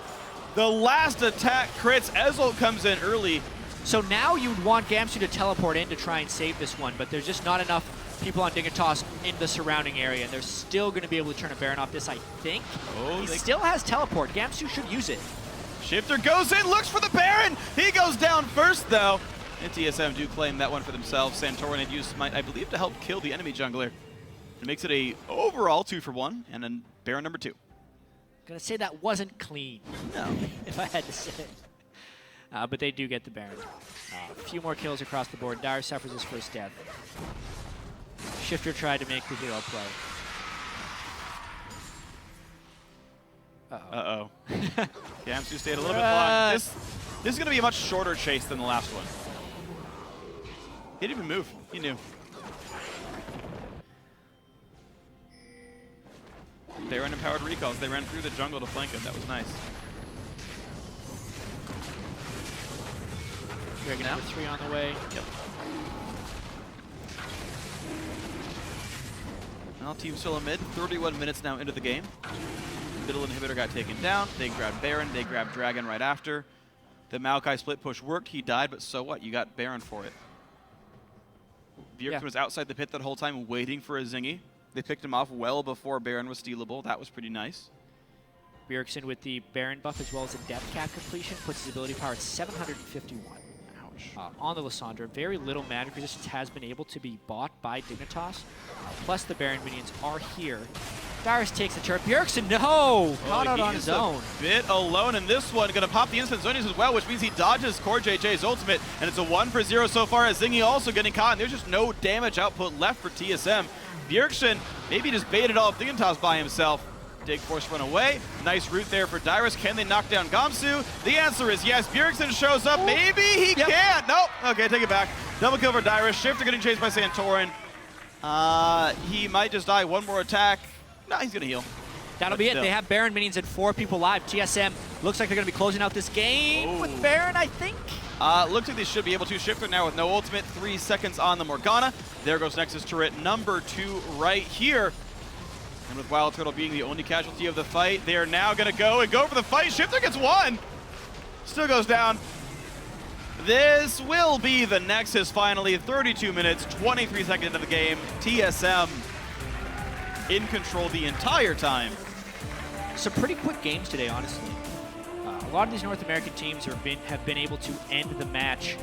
The last attack crits. Ezolt comes in early. So now you'd want Gamsu to teleport in to try and save this one, but there's just not enough people on Dignitas in the surrounding area, and they're still going to be able to turn a Baron off this, I think. Oh, he still has teleport. Gamsu should use it. Shifter goes in, looks for the Baron! He goes down first, though. And TSM do claim that one for themselves. Santorin had used Smite, I believe, to help kill the enemy jungler. It makes it a overall 2 for 1, and then Baron number 2. Gonna say that wasn't clean. No. If I had to say. But they do get the Baron. A few more kills across the board. Dyer suffers his first death. Shifter tried to make the hero play. Uh-oh. Gamsu stayed a little bit blind. This is going to be a much shorter chase than the last one. He didn't even move. He knew. Baron empowered recalls. They ran through the jungle to flank him. That was nice. Dragon number 3 on the way. Yep. Now Team SoloMid, 31 minutes now into the game. Middle inhibitor got taken down. They grabbed Baron. They grabbed Dragon right after. The Maokai split push worked. He died, but so what? You got Baron for it. Bjergsen was outside the pit that whole time waiting for a Zingy. They picked him off well before Baron was stealable. That was pretty nice. Bjergsen with the Baron buff as well as a death cap completion puts his ability power at 751. On the Lissandra, very little magic resistance has been able to be bought by Dignitas. Plus the Baron minions are here Dyrus takes the turret. Bjergsen, no! Caught out on his own. Bit alone in this one. Gonna pop the instant zonies as well, which means he dodges Core JJ's ultimate, and it's a 1-for-0 so far as Zingy also getting caught, and there's just no damage output left for TSM. Bjergsen maybe just baited all of Dignitas by himself. Dig force run away. Nice route there for Dyrus. Can they knock down Gamsu? The answer is yes. Bjergsen shows up. Maybe he can't. Nope. Okay, take it back. Double kill for Dyrus. Shifter getting chased by Santorin. He might just die. One more attack. No, he's gonna heal. That'll be it. They have Baron minions and 4 people live. TSM looks like they're going to be closing out this game with Baron, I think. Looks like they should be able to. Shifter now with no ultimate. 3 seconds on the Morgana. There goes Nexus turret number 2 right here. And with Wild Turtle being the only casualty of the fight, they are now going to go for the fight. Shifter gets 1. Still goes down. This will be the Nexus finally. 32 minutes, 23 seconds into the game. TSM in control the entire time. Some pretty quick games today, honestly. A lot of these North American teams have been able to end the match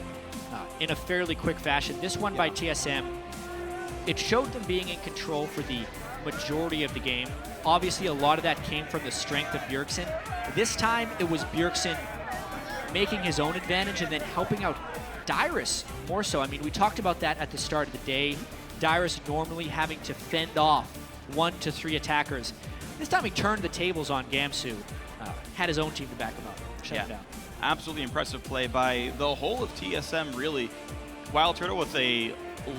in a fairly quick fashion. This one by TSM, it showed them being in control for the majority of the game. Obviously, a lot of that came from the strength of Bjergsen. This time, it was Bjergsen making his own advantage and then helping out Dyrus more so. I mean, we talked about that at the start of the day. Dyrus normally having to fend off 1 to 3 attackers. This time he turned the tables on Gamsu, had his own team to back him up, shut him down. Absolutely impressive play by the whole of TSM, really. Wild Turtle with a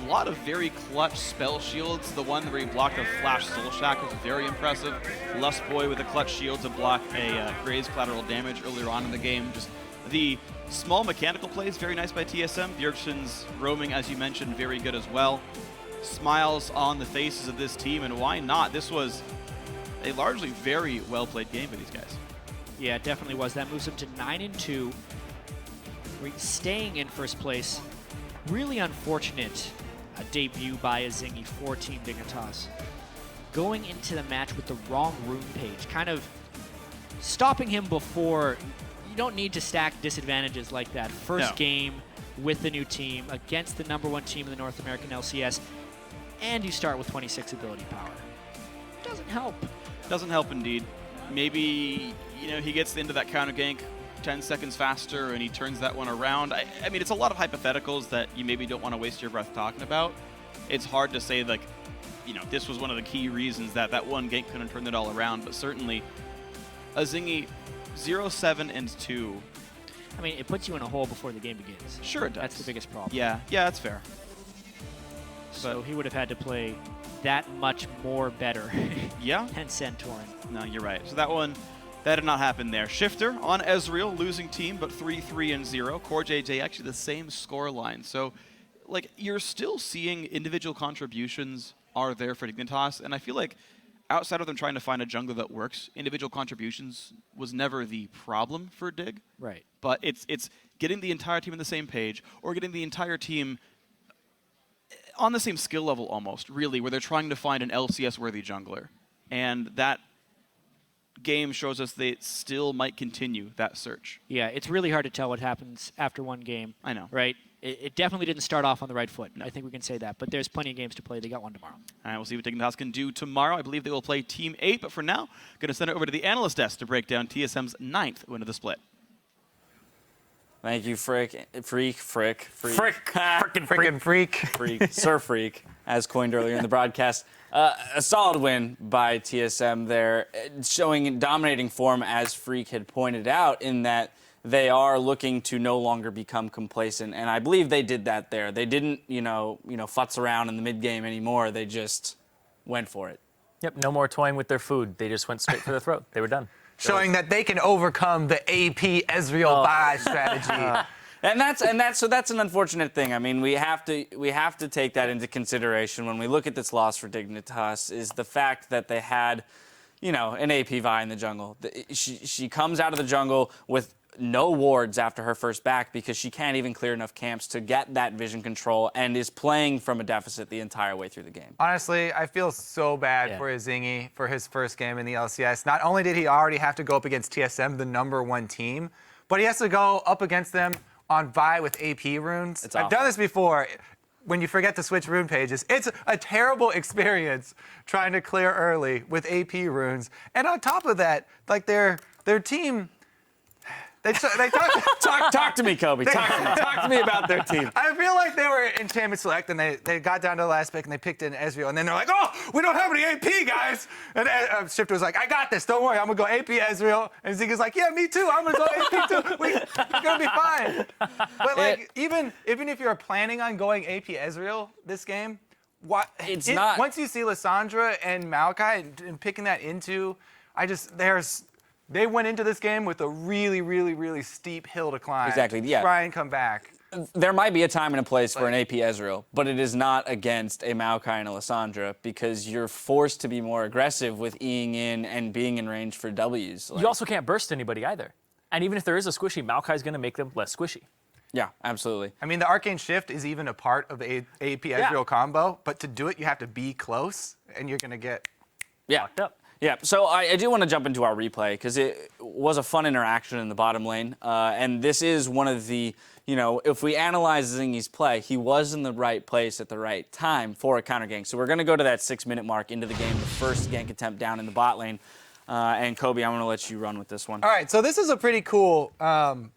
lot of very clutch spell shields. The one where he blocked a Flash Soul Shack was very impressive. Lustboy with a clutch shield to block a Graze collateral damage earlier on in the game. Just the small mechanical plays, very nice by TSM. Bjergsen's roaming, as you mentioned, very good as well. Smiles on the faces of this team, and why not? This was a largely very well-played game for these guys. Yeah, it definitely was. That moves them to 9-2, staying in first place. Really unfortunate debut by a Zingy for Team Dignitas. Going into the match with the wrong rune page, kind of stopping him before. You don't need to stack disadvantages like that. First game with the new team against the #1 team in the North American LCS, and you start with 26 ability power. Doesn't help. Doesn't help indeed. Maybe, he gets into that counter gank 10 seconds faster and he turns that one around. I mean, it's a lot of hypotheticals that you maybe don't want to waste your breath talking about. It's hard to say, like, this was one of the key reasons that one gank couldn't turn it all around, but certainly a Zingy 0-7-2. I mean, it puts you in a hole before the game begins. Sure it does. That's the biggest problem. Yeah, that's fair. So he would have had to play that much more better than Santorin. No, you're right. So that did not happen there. Shifter on Ezreal, losing team, but 3-3-0. Core JJ actually the same score line. So, like, you're still seeing individual contributions are there for Dignitas, and I feel like outside of them trying to find a jungler that works, individual contributions was never the problem for Dig. Right. But it's getting the entire team on the same page, or getting the entire team on the same skill level almost, really, where they're trying to find an LCS-worthy jungler. And that game shows us they still might continue that search. Yeah, it's really hard to tell what happens after one game. I know. Right? It definitely didn't start off on the right foot. No. I think we can say that. But there's plenty of games to play. They got one tomorrow. All right, we'll see what Dignitas can do tomorrow. I believe they will play Team 8. But for now, going to send it over to the analyst desk to break down TSM's 9th win of the split. Thank you, Freak, Sir Freak, as coined earlier in the broadcast. A solid win by TSM there, showing dominating form, as Freak had pointed out, in that they are looking to no longer become complacent, and I believe they did that there. They didn't, futz around in the mid game anymore. They just went for it. Yep, no more toying with their food. They just went straight for the throat. They were done. Showing that they can overcome the AP Ezreal buy strategy. And that's an unfortunate thing. I mean, we have to take that into consideration when we look at this loss for Dignitas, is the fact that they had, an AP Vi in the jungle. She comes out of the jungle with no wards after her first back because she can't even clear enough camps to get that vision control, and is playing from a deficit the entire way through the game. Honestly, I feel so bad for Zingy for his first game in the LCS. Not only did he already have to go up against TSM, the #1 team, but he has to go up against them on Vi with AP runes. I've done this before. when you forget to switch rune pages. It's a terrible experience trying to clear early with AP runes. And on top of that, like their team, they Talk to me, Kobe. Talk to me about their team. I feel like they were in Champion Select and they got down to the last pick and they picked in Ezreal and then they're like, oh, we don't have any AP, guys. And Shifter was like, I got this. Don't worry. I'm going to go AP Ezreal. And Ziggy's like, yeah, me too. I'm going to go AP too. We're going to be fine. But like, even if you're planning on going AP Ezreal this game, not. Once you see Lissandra and Maokai and picking that into, they went into this game with a really, really, really steep hill to climb. Exactly, yeah. Try and come back. There might be a time and a place for an AP Ezreal, but it is not against a Maokai and a Lissandra because you're forced to be more aggressive with Eing in and being in range for Ws. You also can't burst anybody either. And even if there is a squishy, Maokai's going to make them less squishy. Yeah, absolutely. I mean, the Arcane Shift is even a part of the AP Ezreal combo, but to do it, you have to be close, and you're going to get Locked up. Yeah, so I do want to jump into our replay because it was a fun interaction in the bottom lane. And this is one of the, if we analyze Zingy's play, he was in the right place at the right time for a counter gank. So we're going to go to that 6-minute mark into the game, the first gank attempt down in the bot lane. And Kobe, I'm going to let you run with this one. All right, so this is a pretty cool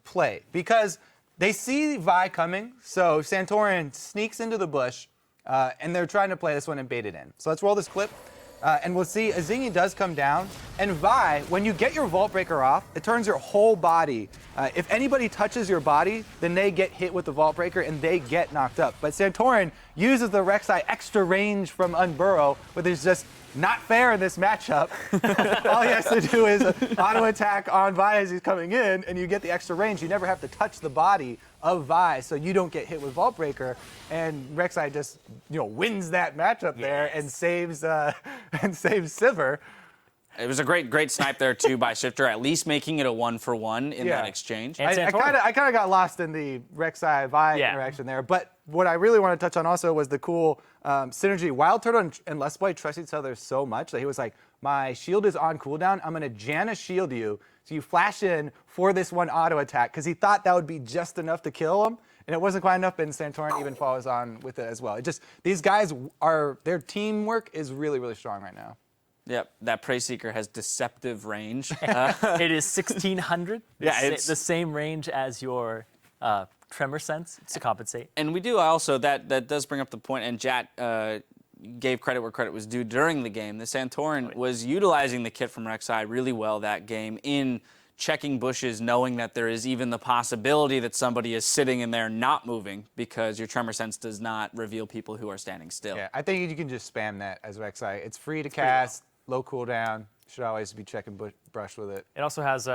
play because they see Vi coming. So Santorin sneaks into the bush, and they're trying to play this one and bait it in. So let's roll this clip. And we'll see Azinghi does come down. And Vi, when you get your Vault Breaker off, it turns your whole body. If anybody touches your body, then they get hit with the Vault Breaker and they get knocked up. But Santorin uses the Rek'Sai extra range from Unburrow, but it's just not fair in this matchup. All he has to do is auto attack on Vi as he's coming in, and you get the extra range. You never have to touch the body of Vi, so you don't get hit with Vault Breaker. And Rek'Sai just wins that matchup there and saves Sivir. It was a great snipe there too by Shifter, at least making it a 1-for-1 in that exchange. And I kind of got lost in the Rek'Sai Vi interaction there, but what I really want to touch on also was the cool synergy. Wild Turtle and Lustboy trust each other so much that he was like, my shield is on cooldown, I'm going to Janna shield you, so you flash in for this one auto attack, because he thought that would be just enough to kill him, and it wasn't quite enough, and Santorin even follows on with it as well. These guys their teamwork is really, really strong right now. Yep, that Prey Seeker has deceptive range. It is 1600. Yeah, it's the same range as your Tremor Sense to compensate. And we do also, that does bring up the point, and Jat gave credit where credit was due during the game. The Santorin was utilizing the kit from Rek'Sai really well that game in checking bushes, knowing that there is even the possibility that somebody is sitting in there not moving because your Tremor Sense does not reveal people who are standing still. Yeah, I think you can just spam that as Rek'Sai. It's free to cast, low cooldown. Should always be checking brush with it. It also has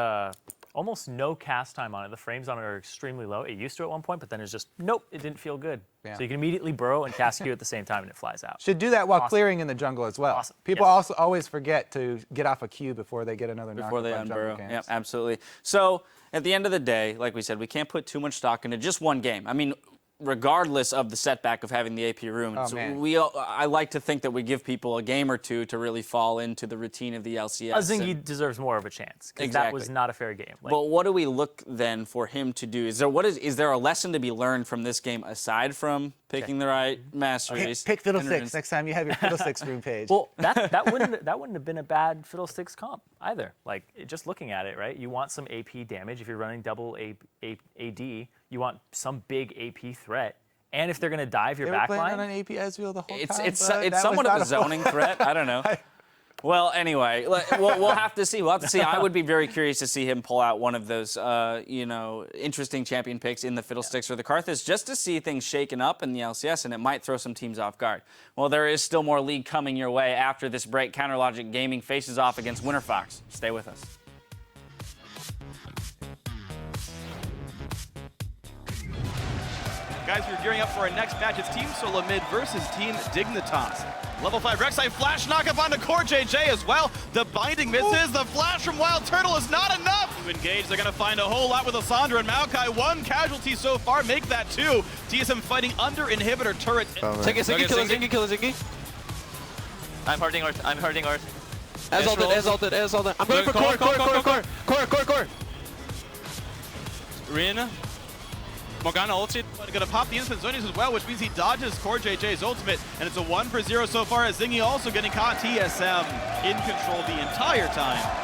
almost no cast time on it. The frames on it are extremely low. It used to at one point, but then it's just, nope, it didn't feel good. Yeah. So you can immediately burrow and cast Q at the same time and it flies out. Should do that while clearing in the jungle as well. Awesome. People also always forget to get off a Q before they get another knock. Before they unburrow. Yeah, absolutely. So at the end of the day, like we said, we can't put too much stock into just one game. I mean, regardless of the setback of having the AP runes, I like to think that we give people a game or two to really fall into the routine of the LCS. Azinghi deserves more of a chance because that was not a fair game. But what do we look then for him to do? Is there a lesson to be learned from this game aside from picking the right masteries? Pick Fiddlesticks next time you have your Fiddlesticks rune page. Well, that wouldn't have been a bad Fiddlesticks comp either. Like just looking at it, right? You want some AP damage if you're running double AD. You want some big AP threat. And if they're going to dive your backline... playing on an AP Ezreal the whole time, it's somewhat of a zoning threat. I don't know. Well, anyway, we'll have to see. We'll have to see. I would be very curious to see him pull out one of those, interesting champion picks in the Fiddlesticks or the Karthus just to see things shaken up in the LCS, and it might throw some teams off guard. Well, there is still more League coming your way after this break. Counterlogic Gaming faces off against Winter Fox. Stay with us. Guys, we're gearing up for our next match. It's Team SoloMid versus Team Dignitas. Level 5 Rek'Sai flash knockup onto Core JJ as well. The binding misses. The flash from Wild Turtle is not enough to engage. They're going to find a whole lot with Lissandra and Maokai. One casualty so far, make that two. TSM fighting under inhibitor turret. Take a Zingy, kill a Zingy. I'm hurting Earth. As ulted. I'm going for core. Rin. Morgana ulted. Gonna pop the instant zonies as well, which means he dodges Core JJ's ultimate, and it's a 1-for-0 so far as Zingy also getting caught. TSM in control the entire time.